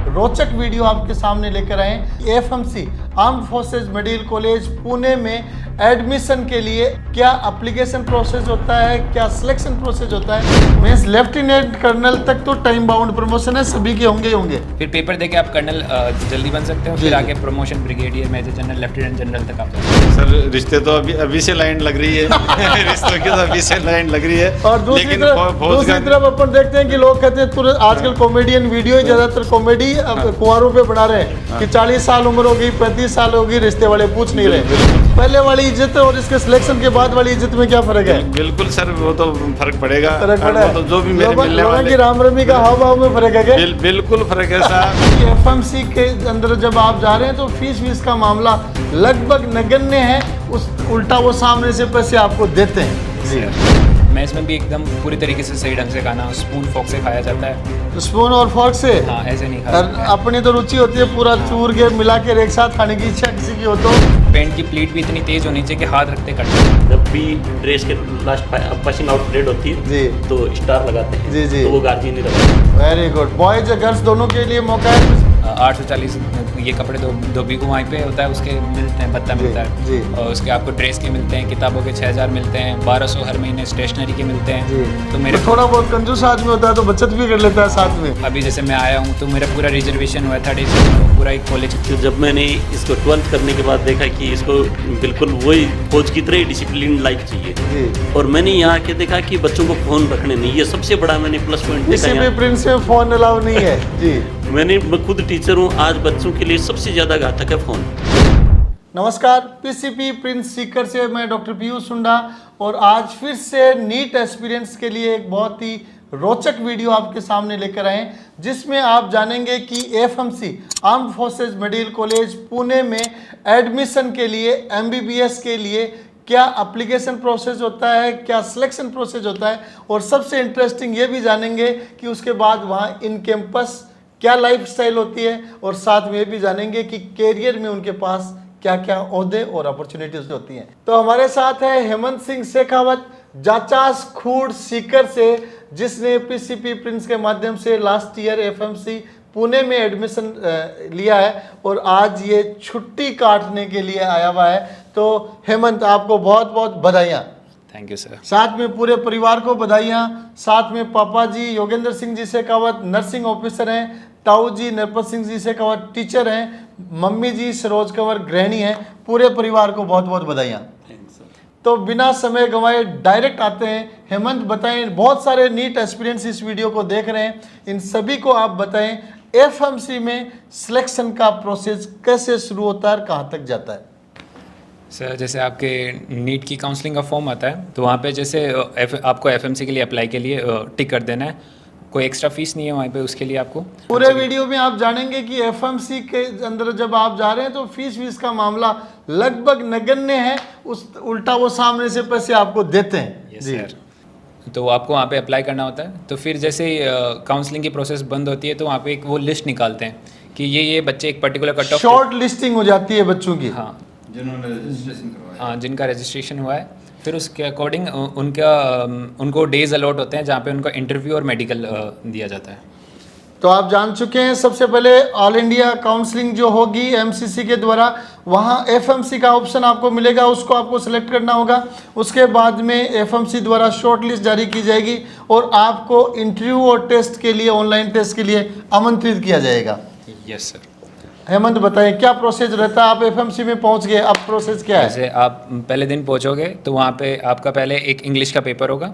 रोचक वीडियो आपके सामने लेकर आए। FMC armed forces medical college Pune में एडमिशन के लिए क्या एप्लीकेशन प्रोसेस होता है, क्या सिलेक्शन प्रोसेस होता है। मीन्स लेफ्टिनेंट कर्नल तक तो टाइम बाउंड प्रमोशन है, सभी के होंगे ही होंगे। फिर पेपर देके आप कर्नल जल्दी बन सकते हो, फिर आगे promotion brigadier, major general, lieutenant general तक आप जा सकते हो। सर रिश्ते तो अभी से लाइन लग रही है रिश्तों की तो अभी से लाइन लग रही है। और दूसरी तरफ अपन देखते हैं कि लोग कहते हैं तुरंत आजकल कॉमेडियन वीडियो ही ज्यादातर कॉमेडी कुंवारों पे बना रहे हैं कि 40 साल उम्र होगी, 35 साल होगी, रिश्ते वाले पूछ नहीं रहे। पहले वाली इज्जत और इसके सिलेक्शन के बाद वाली इज्जत में क्या फर्क है? बिल्कुल सर, वो तो फर्क पड़ेगा। तो जो भी मेरे मिलने वाले की राम रमी का हाव भाव में फर्क है क्या? बिल्कुल फर्क है सर। एफएमसी के अंदर जब आप जा रहे हैं तो फीस का मामला लगभग नगण्य है, उस उल्टा वो सामने से पैसे आपको देते हैं। जी मैं इसमें भी एकदम पूरी तरीके से सही ढंग से खाना स्पून फोक से खाया जाता है। स्पून और फोर्क से? हाँ, ऐसे नहीं खाया। अपनी तो रुचि होती है पूरा चूर के मिला के एक साथ खाने की इच्छा किसी की हो तो। पेंट की प्लीट भी इतनी तेज होनी चाहिए कि हाथ रखते कटते। जब भी ड्रेस के लास्ट पासिंग आउट परेड होती है जी तो स्टार लगाते हैं जी तो वो गार्जियन नहीं लगाते। Very good. बॉयज गर्ल्स दोनों के लिए मौका है। 840 ये कपड़े धोबी को वहीं पे होता है, उसके मिलते हैं, भत्ता मिलता है। और उसके आपको ड्रेस के मिलते हैं, किताबों के 6000 मिलते हैं, 1200 हर महीने स्टेशनरी के मिलते हैं। तो मेरे थोड़ा बहुत कंजूस आदमी होता है तो बचत भी कर लेता है साथ में। अभी जैसे मैं आया हूँ तो मेरा पूरा रिजर्वेशन हुआ था, पूरा एक कॉलेज। तो जब मैंने इसको 12th करने के बाद देखा कि इसको बिल्कुल वही फौज की तरह ही डिसिप्लिन लाइफ चाहिए, और मैंने यहाँ आके देखा कि बच्चों को फोन रखने नहीं, ये सबसे बड़ा मैंने प्लस पॉइंट देखा। किसी भी प्रिंस में फोन अलाउ नहीं है जी। मैं खुद टीचर हूँ, आज बच्चों के लिए सबसे ज्यादा घातक है फोन। नमस्कार, पीसीपी प्रिंस सीकर से मैं डॉक्टर पीयूष सुंडा, और आज फिर से नीट एस्पिरेंट्स के लिए एक बहुत ही रोचक वीडियो आपके सामने लेकर आए, जिसमें आप जानेंगे कि FMC armed forces medical college Pune में एडमिशन के लिए एमबीबीएस के लिए क्या एप्लीकेशन प्रोसेस होता है, क्या सिलेक्शन प्रोसेस होता है, और सबसे इंटरेस्टिंग ये भी जानेंगे कि उसके बाद वहाँ इन कैंपस क्या लाइफस्टाइल होती है, और साथ में ये भी जानेंगे कि कैरियर में उनके पास क्या क्या ओहदे और अपॉर्चुनिटीज होती हैं। तो हमारे साथ है हेमंत सिंह शेखावत, जाचास खूड़ सीकर से, जिसने पीसीपी प्रिंस के माध्यम से लास्ट ईयर एफएमसी पुणे में एडमिशन लिया है और आज ये छुट्टी काटने के लिए आया हुआ है। तो हेमंत, आपको बहुत बहुत बधाइयाँ। Thank you sir. साथ में पूरे परिवार को बधाइयाँ। साथ में पापा जी योगेंद्र सिंह जी शेखावत नर्सिंग ऑफिसर हैं, ताऊ जी नरपत सिंह जी शेखावत टीचर हैं, मम्मी जी सरोज कंवर गृहिणी हैं। पूरे परिवार को बहुत बहुत बधाइयाँ। तो बिना समय गंवाए डायरेक्ट आते हैं। हेमंत बताएं, बहुत सारे नीट एस्पिरेंट्स इस वीडियो को देख रहे हैं, इन सभी को आप बताएं एफएमसी में सिलेक्शन का प्रोसेस कैसे शुरू होता है और कहाँ तक जाता है। सर जैसे आपके नीट की काउंसलिंग का फॉर्म आता है तो वहाँ पे जैसे आपको एफएमसी के लिए अप्लाई के लिए टिक कर देना है, कोई एक्स्ट्रा फीस नहीं है वहाँ पे उसके लिए। आपको पूरे वीडियो में आप जानेंगे कि एफएमसी के अंदर जब आप जा रहे हैं तो फीस का मामला लगभग नगण्य है, उस उल्टा वो सामने से पैसे आपको देते हैं। जी सर। तो आपको वहाँ पे अप्लाई करना होता है। तो फिर जैसे काउंसलिंग की प्रोसेस बंद होती है तो वहाँ पे एक वो लिस्ट निकालते हैं कि ये बच्चे एक particular cut off, short listing हो जाती है बच्चों की। हाँ, जिन्होंने रजिस्ट्रेशन करवाया, हाँ, जिनका रजिस्ट्रेशन हुआ है। फिर उसके अकॉर्डिंग उनको डेज अलॉट होते हैं जहाँ पे उनका इंटरव्यू और मेडिकल दिया जाता है। तो आप जान चुके हैं, सबसे पहले ऑल इंडिया काउंसलिंग जो होगी एमसीसी के द्वारा, वहाँ एफएमसी का ऑप्शन आपको मिलेगा, उसको आपको सिलेक्ट करना होगा। उसके बाद में एफएमसी द्वारा शॉर्ट लिस्ट जारी की जाएगी और आपको इंटरव्यू और टेस्ट के लिए, ऑनलाइन टेस्ट के लिए आमंत्रित किया जाएगा। Yes sir. हेमंत बताएं क्या प्रोसेस रहता है। आप एफएमसी में पहुंच गए, अब प्रोसेस क्या है? जैसे आप पहले दिन पहुंचोगे तो वहाँ पे आपका पहले एक इंग्लिश का पेपर होगा,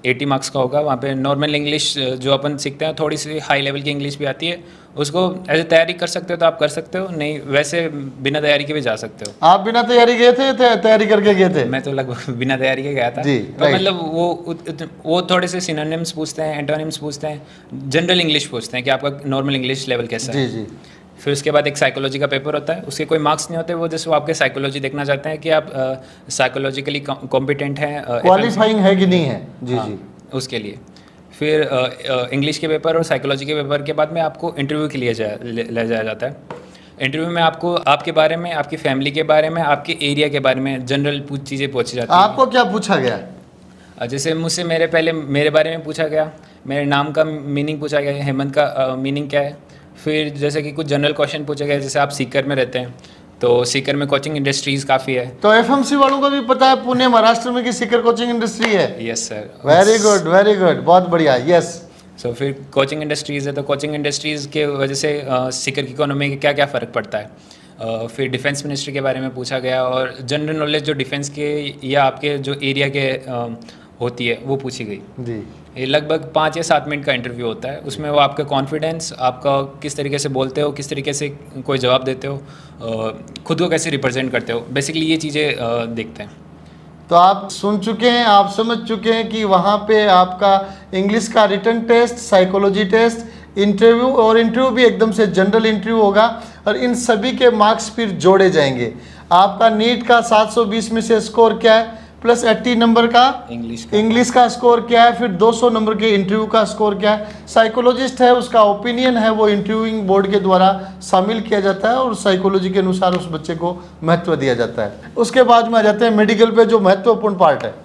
80 मार्क्स का होगा। वहाँ पे नॉर्मल इंग्लिश जो अपन सीखते हैं, थोड़ी सी हाई लेवल की इंग्लिश भी आती है, उसको ऐसे तैयारी कर सकते हो तो आप कर सकते हो, नहीं वैसे बिना तैयारी के भी जा सकते हो। आप बिना तैयारी गए थे, तैयारी करके गए थे? मैं तो लगभग बिना तैयारी के गया था जी, तो मतलब वो थोड़े से सिनोनिम्स पूछते हैं, एंटोनिम्स पूछते हैं, जनरल इंग्लिश पूछते हैं कि आपका नॉर्मल इंग्लिश लेवल कैसा है। जी। फिर उसके बाद एक साइकोलॉजी का पेपर होता है, उसके कोई मार्क्स नहीं होते, वो जैसे वो आपके साइकोलॉजी देखना चाहते हैं कि आप साइकोलॉजिकली कॉम्पिटेंट हैं, क्वालिफाइंग है कि नहीं है। जी हाँ, जी। उसके लिए फिर इंग्लिश के पेपर और साइकोलॉजी के पेपर के बाद में आपको इंटरव्यू के लिए ले जाया जाता है। इंटरव्यू में आपको आपके बारे में, आपकी फैमिली के बारे में, आपके एरिया के बारे में जनरल चीज़ें पूछी जाती हैं। आपको क्या पूछा गया? जैसे मुझसे मेरे बारे में पूछा गया, मेरे नाम का मीनिंग पूछा गया, हेमंत का मीनिंग क्या है। फिर जैसे कि कुछ जनरल क्वेश्चन पूछे गए, जैसे आप सीकर में रहते हैं तो सीकर में कोचिंग इंडस्ट्रीज काफ़ी है। तो एफएमसी वालों को भी पता है पुणे महाराष्ट्र में कि सीकर कोचिंग इंडस्ट्री है। Yes sir. वेरी गुड, बहुत बढ़िया। यस। सो फिर कोचिंग इंडस्ट्रीज़ है, तो कोचिंग इंडस्ट्रीज़ के वजह से सीकर की इकोनॉमी में क्या क्या फ़र्क पड़ता है। फिर डिफेंस मिनिस्ट्री के बारे में पूछा गया, और जनरल नॉलेज जो डिफेंस के या आपके जो एरिया के होती है वो पूछी गई जी। ये लगभग 5 या 7 मिनट का इंटरव्यू होता है। उसमें वो आपका कॉन्फिडेंस, आपका किस तरीके से बोलते हो, किस तरीके से कोई जवाब देते हो, खुद को कैसे रिप्रेजेंट करते हो, बेसिकली ये चीज़ें देखते हैं। तो आप सुन चुके हैं, आप समझ चुके हैं कि वहाँ पे आपका इंग्लिश का written test, psychology test, interview, और इंटरव्यू भी एकदम से जनरल इंटरव्यू होगा, और इन सभी के मार्क्स फिर जोड़े जाएंगे। आपका नीट का 720 में से स्कोर क्या है, प्लस 80 नंबर का इंग्लिश का स्कोर क्या है, फिर 200 नंबर के इंटरव्यू का स्कोर क्या है, साइकोलॉजिस्ट है उसका ओपिनियन है वो इंटरव्यूइंग बोर्ड के द्वारा शामिल किया जाता है, और साइकोलॉजी के अनुसार उस बच्चे को महत्व दिया जाता है। उसके बाद में आ जाते हैं मेडिकल पे, जो महत्वपूर्ण पार्ट है।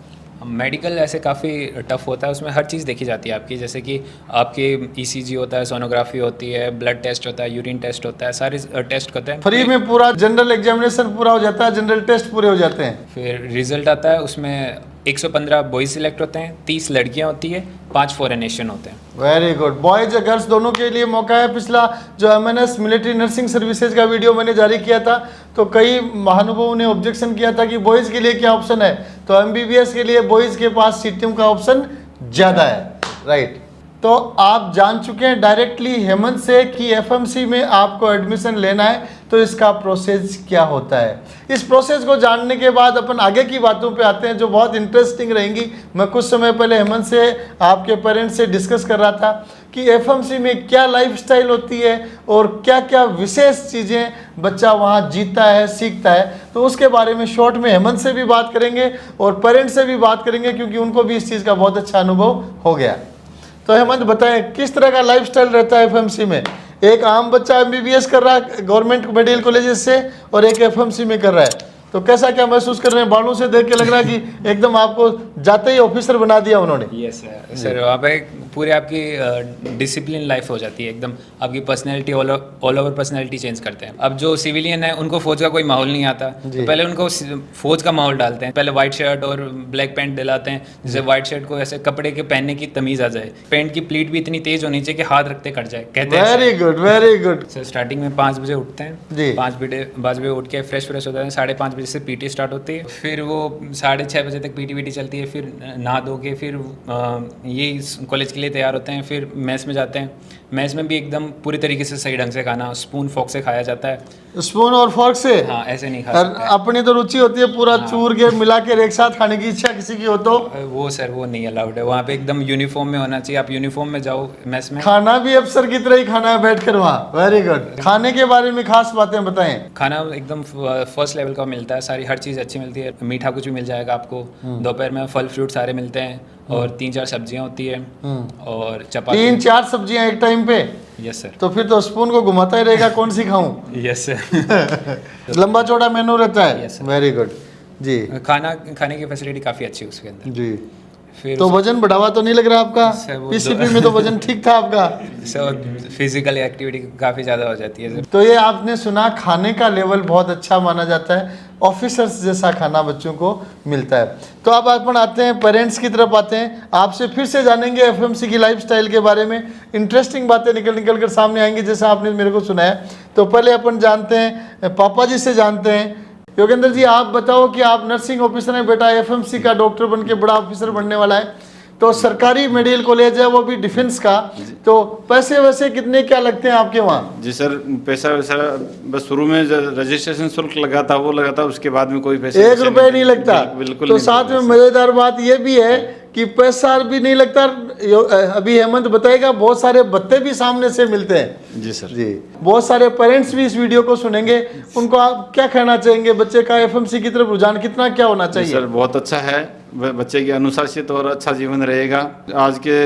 मेडिकल ऐसे काफ़ी टफ होता है, उसमें हर चीज़ देखी जाती है आपकी, जैसे कि आपके ईसीजी होता है, सोनोग्राफी होती है, ब्लड टेस्ट होता है, यूरिन टेस्ट होता है, सारे टेस्ट होते हैं। फ्री में पूरा जनरल एग्जामिनेशन पूरा हो जाता है, जनरल टेस्ट पूरे हो जाते हैं। फिर रिजल्ट आता है, उसमें 115 बॉयज सिलेक्ट होते हैं, 30 लड़कियां होती है, 5 फॉरेन नेशन होते हैं। Very good. बॉयज और गर्ल्स दोनों के लिए मौका है। पिछला जो एमएनएस मिलिट्री नर्सिंग सर्विसेज का वीडियो मैंने जारी किया था, तो कई महानुभावों ने ऑब्जेक्शन किया था कि बॉयज़ के लिए क्या ऑप्शन है, तो एमबीबीएस के लिए बॉयज़ के पास सीटीएम का ऑप्शन ज़्यादा है, राइट। तो आप जान चुके हैं डायरेक्टली हेमंत से कि एफएमसी में आपको एडमिशन लेना है तो इसका प्रोसेस क्या होता है। इस प्रोसेस को जानने के बाद अपन आगे की बातों पे आते हैं जो बहुत इंटरेस्टिंग रहेंगी। मैं कुछ समय पहले हेमंत से, आपके पेरेंट्स से डिस्कस कर रहा था कि एफएमसी में क्या लाइफस्टाइल होती है और क्या क्या विशेष चीज़ें बच्चा वहाँ जीता है, सीखता है। तो उसके बारे में शॉर्ट में हेमंत से भी बात करेंगे और पेरेंट्स से भी बात करेंगे, क्योंकि उनको भी इस चीज़ का बहुत अच्छा अनुभव हो गया। तो हेमंत बताएं किस तरह का लाइफस्टाइल रहता है एफएमसी में। एक आम बच्चा एमबीबीएस कर रहा है गवर्नमेंट मेडिकल कॉलेजेस से, और एक एफएमसी में कर रहा है, तो कैसा क्या महसूस कर रहे हैं? बालों से देख के लग रहा है कि एकदम आपको जाते ही ऑफिसर बना दिया उन्होंने। यस सर, वहाँ पे पूरी आपकी डिसिप्लिन लाइफ हो जाती है एकदम, आपकी personality all over personality change करते हैं। अब जो सिविलियन है उनको फौज का कोई माहौल नहीं आता, तो पहले उनको फौज का माहौल डालते हैं। पहले व्हाइट शर्ट और ब्लैक पैंट दिलाते हैं, जैसे व्हाइट शर्ट को ऐसे कपड़े के पहनने की तमीज़ आ जाए, पैंट की प्लीट भी इतनी तेज होनी चाहिए कि हाथ रखते कट जाए, कहते हैं। Very good, very good. Sir starting में 5 बजे उठते हैं जी। 5 बजे उठ के फ्रेश हो जाते हैं। 5:30 बजे से पीटी स्टार्ट होती है, फिर वो 6:30 बजे तक पीटी चलती है, फिर नहा धो के फिर ये कॉलेज के लिए तैयार होते हैं। फिर मेस में जाते हैं, मेस में भी एकदम पूरी तरीके से सही ढंग से खाना स्पून फोक से खाया जाता है। स्पून और फोर्क से? हाँ, ऐसे नहीं खा सकते। अपनी तो रुचि होती है पूरा चूर के मिला के एक साथ खाने की इच्छा किसी की हो तो वो सर वो नहीं अलाउड है, वहाँ पे एकदम यूनिफॉर्म में होना चाहिए। आप यूनिफॉर्म में जाओ मेस में, खाना भी अफसर की तरह ही खाना है बैठ कर वहाँ। Very good. खाने के बारे में खास बातें बताएं। खाना एकदम फर्स्ट लेवल का मिलता है, सारी हर चीज़ अच्छी मिलती है। मीठा कुछ भी मिल जाएगा आपको, दोपहर में फल फ्रूट सारे मिलते हैं, और 3-4 सब्जियां होती है, और चपाती। 3-4 सब्जियां एक टाइम पे? Yes sir. तो फिर तो स्पून को घुमाता ही रहेगा, कौन सी खाऊं? Yes sir. लंबा चौड़ा मेनू रहता है। Yes, sir. वेरी गुड जी। खाने की फैसिलिटी काफ़ी अच्छी है उसके अंदर जी। फिर तो वजन बढ़ावा तो नहीं लग रहा आपका? सर, वो पीसीपी में तो वजन ठीक था आपका। सर फिजिकल एक्टिविटी काफ़ी ज़्यादा हो जाती है। तो ये आपने सुना, खाने का लेवल बहुत अच्छा माना जाता है, ऑफिसर्स जैसा खाना बच्चों को मिलता है। तो अब अपन आते हैं पेरेंट्स की तरफ आते हैं, आपसे फिर से जानेंगे एफएमसी की लाइफस्टाइल के बारे में। इंटरेस्टिंग बातें निकल कर सामने आएंगी जैसा आपने मेरे को सुनाया। तो पहले अपन जानते हैं पापा जी से जानते हैं। योगेंद्र जी, आप बताओ कि आप नर्सिंग ऑफिसर हैं, बेटा एफएमसी का डॉक्टर बन के बड़ा ऑफिसर बनने वाला है, तो सरकारी मेडिकल कॉलेज है वो भी डिफेंस का, तो पैसे वैसे कितने क्या लगते हैं आपके वहाँ? जी सर, पैसा वैसा बस शुरू में रजिस्ट्रेशन शुल्क लगा था वो लगा था, उसके बाद में कोई पैसे 1 रुपए नहीं लगता। बिल्कुल। तो साथ में मजेदार बात ये भी है कि पैसा भी नहीं लगता। अभी हेमंत बताएगा, बहुत सारे भत्ते भी सामने से मिलते हैं। जी सर। जी। बहुत सारे पेरेंट्स भी इस वीडियो को सुनेंगे, उनको आप क्या कहना चाहेंगे? बच्चे का एफएमसी की तरफ रुझान कितना क्या होना चाहिए? सर बहुत अच्छा है, बच्चे की अनुशासित और अच्छा जीवन रहेगा। आज के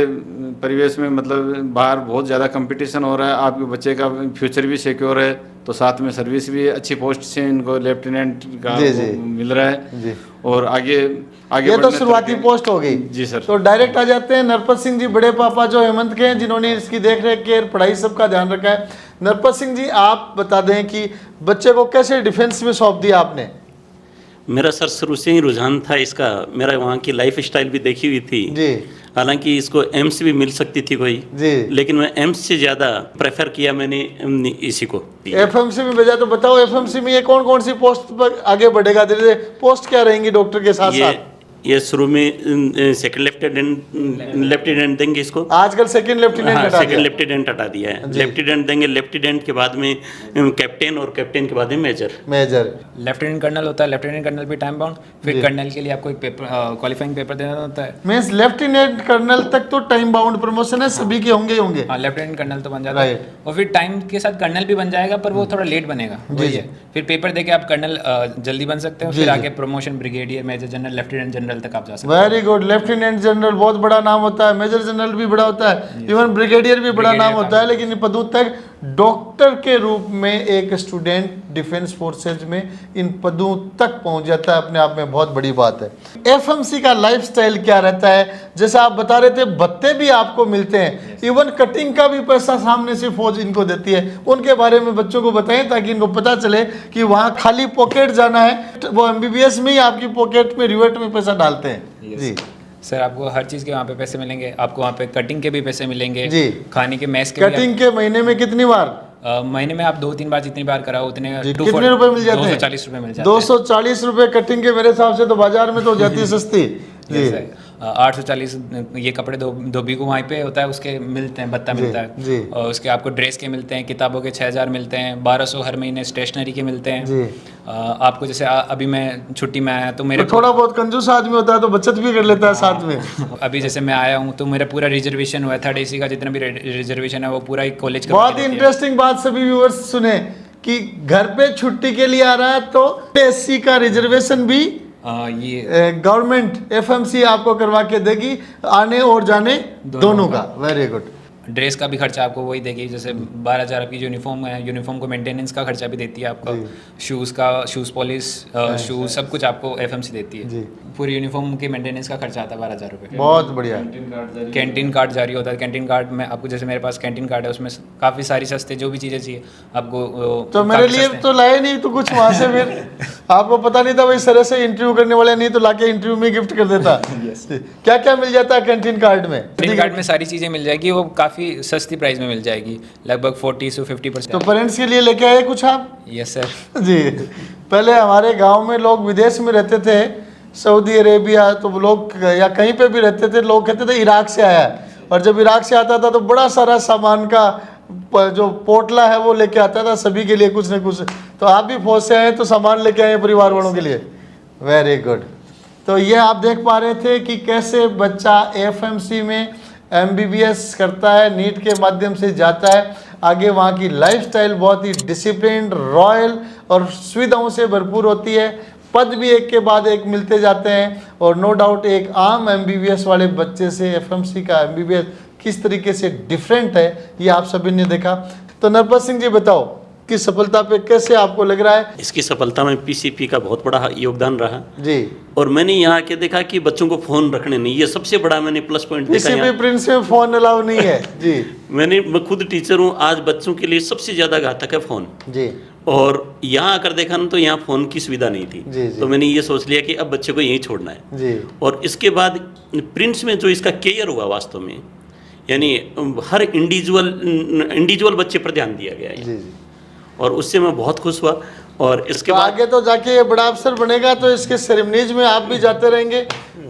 परिवेश में मतलब बाहर बहुत ज़्यादा कंपटीशन हो रहा है, आपके बच्चे का फ्यूचर भी सिक्योर है, तो साथ में सर्विस भी अच्छी पोस्ट से इनको लेफ्टिनेंट का मिल रहा है जी। और आगे ये तो शुरुआती पोस्ट हो गई जी सर। तो डायरेक्ट आ जाते हैं नरपत सिंह जी, बड़े पापा जो हेमंत के हैं, जिन्होंने इसकी देख रेख की पढ़ाई सबका ध्यान रखा है। नरपत सिंह जी, आप बता दें कि बच्चे को कैसे डिफेंस में सौंप दिया आपने? मेरा सर शुरू से ही रुझान था इसका, मेरा वहाँ की लाइफ स्टाइल भी देखी हुई थी जी। हालांकि इसको एम्स भी मिल सकती थी कोई जी। लेकिन मैं एम्स से ज़्यादा प्रेफर किया मैंने इसी को। एफएमसी में भेजा, तो बताओ एफएमसी में ये कौन कौन सी पोस्ट पर आगे बढ़ेगा? धीरे धीरे पोस्ट क्या रहेंगी डॉक्टर के साथ साथ? ये शुरू में सेकंड लेफ्टिनेंट देंगे इसको। आजकल सेकंड लेफ्टिनेंट हटा सेकंड दिया। लेफ्टिनेंट हटा दिया है, लेफ्टिनेंट देंगे, लेफ्टिनेंट के बाद में कैप्टन और कैप्टन के बाद में मेजर। लेफ्टिनेंट कर्नल होता है, लेफ्टिनेंट कर्नल भी टाइम बाउंड, फिर कर्नल के लिए आपको एक पेपर क्वालिफाइंग पेपर देना होता है। मींस लेफ्टिनेंट कर्नल तक तो टाइम बाउंड प्रमोशन है, सभी के होंगे होंगे। हाँ, लेफ्टिनेंट कर्नल तो बन जाता है और फिर टाइम के साथ कर्नल भी बन जाएगा, पर वो थोड़ा लेट बनेगा। वही है, फिर पेपर देके आप कर्नल जल्दी बन सकते हो, फिर आगे promotion brigadier, major general, lieutenant general तक आप जा सकते हैं। Very good. लेफ्टिनेंट जनरल बहुत बड़ा नाम होता है, मेजर जनरल भी बड़ा होता है, इवन ब्रिगेडियर भी बड़ा नाम होता है, लेकिन पदों तक डॉक्टर के रूप में एक स्टूडेंट डिफेंस फोर्सेज में इन पदों तक पहुंच जाता है, अपने आप में बहुत बड़ी बात है। एफएमसी का लाइफस्टाइल क्या रहता है? जैसा आप बता रहे थे, भत्ते भी आपको मिलते हैं, इवन कटिंग का भी पैसा सामने से फौज इनको देती है। उनके बारे में बच्चों को बताएं ताकि इनको पता चले कि वहाँ खाली पॉकेट जाना है, वो एमबीबीएस में ही आपकी पॉकेट में रिवर्ट में पैसा डालते हैं। जी सर, आपको हर चीज़ के वहाँ पे पैसे मिलेंगे, आपको वहाँ पे कटिंग के भी पैसे मिलेंगे जी, खाने के, मैस के। कटिंग के महीने में कितनी बार? महीने में आप 2-3 बार जितनी बार कराओ उतने। कितने रुपए मिल जाते हैं? 240 रुपये मिल जाते हैं। 240 रुपए कटिंग के, मेरे हिसाब से तो बाजार में तो हो जाती है सस्ती। जी 840 ये कपड़े धोबी को वहीं पे होता है, उसके मिलते हैं, भत्ता मिलता है जी। और उसके आपको ड्रेस के मिलते हैं, किताबों के 6000 मिलते हैं, 1200 हर महीने स्टेशनरी के मिलते हैं जी। आपको जैसे अभी मैं छुट्टी में आया तो मेरे तो थोड़ा बहुत कंजूस आदमी होता है तो बचत भी कर लेता है साथ में। अभी जैसे मैं आया हूँ तो मेरा पूरा रिजर्वेशन हुआ है, 3rd AC का जितना भी रिजर्वेशन है वो पूरा एक कॉलेज का। बहुत ही इंटरेस्टिंग बात सभी व्यूअर्स सुने कि घर पे छुट्टी के लिए आ रहा है तो एससी का रिजर्वेशन भी ये गवर्नमेंट एफएमसी आपको करवा के देगी, आने और जाने दोनों का। Very good. ड्रेस का भी खर्चा आपको वही देगी, जैसे 12,000 आपकी यूनिफॉर्म है, यूनिफॉर्म को मेंटेनेंस का खर्चा भी देती है आपको, शूज़ का, शूज़ पॉलिश, शूज़ सब कुछ आपको एफएमसी देती है। पूरी यूनिफॉर्म के मेंटेनेंस का खर्चा आता है 12,000 रुपये। बहुत बढ़िया। कैंटीन कार्ड जारी होता है, कैंटीन कार्ड में आपको, जैसे मेरे पास कैंटीन कार्ड है, उसमें काफ़ी सारी सस्ते जो भी चीज़ें चाहिए आपको। तो मेरे लिए तो लाए नहीं तो कुछ वहाँ से, फिर आपको पता नहीं था वही सर से इंटरव्यू करने वाले, नहीं तो लाके इंटरव्यू में गिफ्ट कर देता। क्या क्या मिल जाता है कैंटीन कार्ड में? कैंटीन कार्ड में सारी चीज़ें मिल जाएगी, वो काफ़ी सस्ती प्राइस में मिल जाएगी, लगभग 40 से 50%। तो पेरेंट्स के लिए लेके आए कुछ आप? यस सर जी। पहले हमारे गांव में लोग विदेश में रहते थे, सऊदी अरेबिया, तो लोग या कहीं पे भी रहते थे, लोग कहते थे इराक से आया है, और जब इराक से आता था तो बड़ा सारा सामान का जो पोटला है वो लेके आता था सभी के लिए कुछ न कुछ। तो आप भी फौज से आए तो सामान लेके आए परिवार वालों के लिए। Very good. तो ये आप देख पा रहे थे कि कैसे बच्चा एफएमसी में एमबीबीएस करता है, नीट के माध्यम से जाता है आगे। वहाँ की लाइफस्टाइल बहुत ही डिसिप्लिन, रॉयल और सुविधाओं से भरपूर होती है, पद भी एक के बाद एक मिलते जाते हैं, और नो डाउट एक आम एमबीबीएस वाले बच्चे से एफएमसी का एमबीबीएस किस तरीके से डिफरेंट है ये आप सभी ने देखा। तो नरपत सिंह जी बताओ कि सफलता पे कैसे आपको लग रहा है? इसकी सफलता में पीसीपी का बहुत बड़ा योगदान रहा जी। और मैंने यहाँ आके देखा कि बच्चों को फोन रखने नहीं, ये सबसे बड़ा मैंने प्लस पॉइंट देखा। पीसीपी प्रिंस में फोन अलाउ नहीं है। जी। मैं खुद टीचर हूँ, आज बच्चों के लिए सबसे ज्यादा घातक है फोन। जी। और यहाँ आकर देखा ना तो यहाँ फोन की सुविधा नहीं थी। जी, जी। तो मैंने ये सोच लिया कि अब बच्चे को यहीं छोड़ना है। जी। और इसके बाद प्रिंस में जो इसका केयर हुआ वास्तव में, यानी हर इंडिविजुअल बच्चे पर ध्यान दिया गया है। जी, जी। और उससे मैं बहुत खुश हुआ। और इसके तो बाद आगे तो जाके ये बड़ा अफसर बनेगा तो इसके सेरेमनीज में आप भी जाते रहेंगे,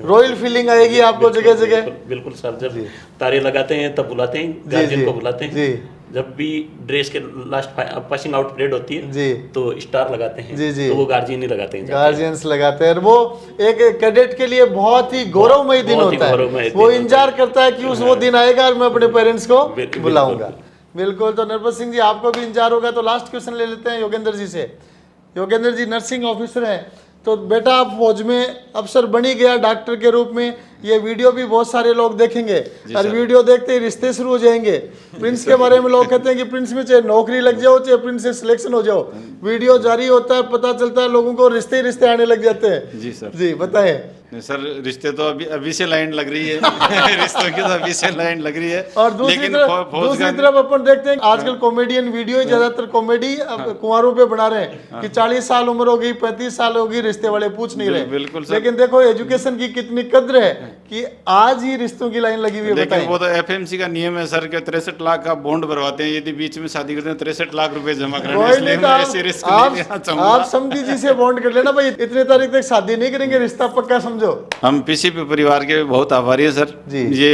रॉयल फीलिंग आएगी आपको जगह जगह। बिल्कुल सर, जब तारे लगाते हैं तब बुलाते हैं, गार्जियन को बुलाते हैं। जी। जब भी ड्रेस के लास्ट पासिंग आउट परेड होती है जी, तो स्टार लगाते हैं। जी, जी। तो वो गार्जियन ही लगाते हैं, गार्जियंस लगाते हैं। वो एक कैडेट के लिए बहुत ही गौरवमयी दिन बहुत ही होता है, गौरवमयी वो दिन इंतजार करता है कि उस वो दिन आएगा और मैं अपने पेरेंट्स को बिल्कुल, बुलाऊंगा। बिल्कुल। तो नरपत सिंह जी आपको भी इंतजार होगा, तो लास्ट क्वेश्चन ले लेते हैं योगेंद्र जी से। योगेंद्र जी नर्सिंग ऑफिसर हैं, तो बेटा आप फौज में अफसर बनी गया डॉक्टर के रूप में, ये वीडियो भी बहुत सारे लोग देखेंगे और वीडियो देखते ही रिश्ते शुरू हो जाएंगे। प्रिंस के बारे में लोग कहते हैं कि प्रिंस में चाहे नौकरी लग जाओ चाहे प्रिंस से सिलेक्शन हो जाओ, वीडियो जारी होता है, पता चलता है लोगों को, रिश्ते ही रिश्ते आने लग जाते हैं। जी सर। जी बताएं। नहीं सर, रिश्ते तो अभी से लाइन लग रही है रिश्तों की तो अभी से लाइन लग रही है। और दूसरी तरफ अपन देखते हैं आजकल कॉमेडियन वीडियो ही ज्यादातर कॉमेडी कुंवारों पे बना रहे हैं कि 40 साल उम्र हो गई, 35 साल हो गई, रिश्ते वाले पूछ नहीं रहे। बिल्कुल सर। लेकिन देखो एजुकेशन की कितनी कद्र है कि आज ही रिश्तों की लाइन लगी हुई है। लेकिन वो तो एफएमसी का नियम है सर कि 63 लाख का बॉन्ड भरवाते हैं, यदि बीच में शादी करते हैं 63 लाख रुपए जमा कराने, इसलिए मैं ऐसे रिस्क नहीं लेना चाहूंगा। आप समझी जी से बॉन्ड कर लेना भाई, इतने तारीख तक शादी नहीं करेंगे, रिश्ता पक्का समझो। हम पीसीपी परिवार के बहुत आभारी है सर जी। ये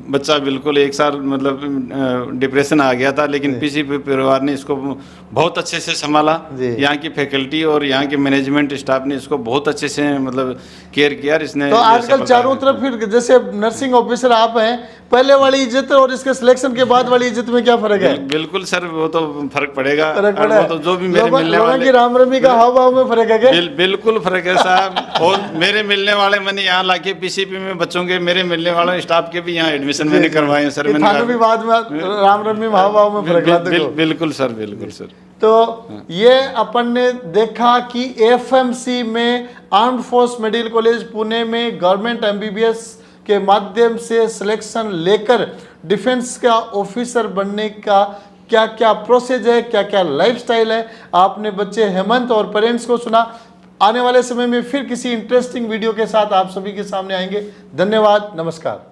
बच्चा बिल्कुल एक साल मतलब डिप्रेशन आ गया था, लेकिन पीसीपी परिवार ने इसको बहुत अच्छे से संभाला। यहाँ की फैकल्टी और यहाँ के मैनेजमेंट स्टाफ ने इसको बहुत अच्छे से मतलब केयर किया। इसने तो आजकल चारों तरफ फिर जैसे नर्सिंग ऑफिसर आप हैं, पहले वाली इज्जत और इसके सिलेक्शन के बाद वाली इज्जत में क्या फर्क है? बिल्कुल सर, वो तो फर्क पड़ेगा। वो तो जो भी मेरे मिलने वाले की राम रमी का हाव भाव में फर्क है क्या? बिल्कुल फर्क है साहब। और मेरे मिलने वाले मैंने यहाँ लाके पीसीपी में बच्चों के, मेरे मिलने वाले स्टाफ के भी यहाँ एडमिशन मैंने करवाए हैं सर। मैंने भी बाद में राम रमी हाव भाव में फर्क बिल्कुल सर, बिल्कुल सर। तो ये अपन ने देखा कि एफएमसी में armed force medical college Pune में गवर्नमेंट एमबीबीएस के माध्यम से सिलेक्शन लेकर डिफेंस का ऑफिसर बनने का क्या क्या प्रोसेस है, क्या क्या लाइफस्टाइल है। आपने बच्चे हेमंत और पेरेंट्स को सुना। आने वाले समय में फिर किसी इंटरेस्टिंग वीडियो के साथ आप सभी के सामने आएंगे। धन्यवाद, नमस्कार।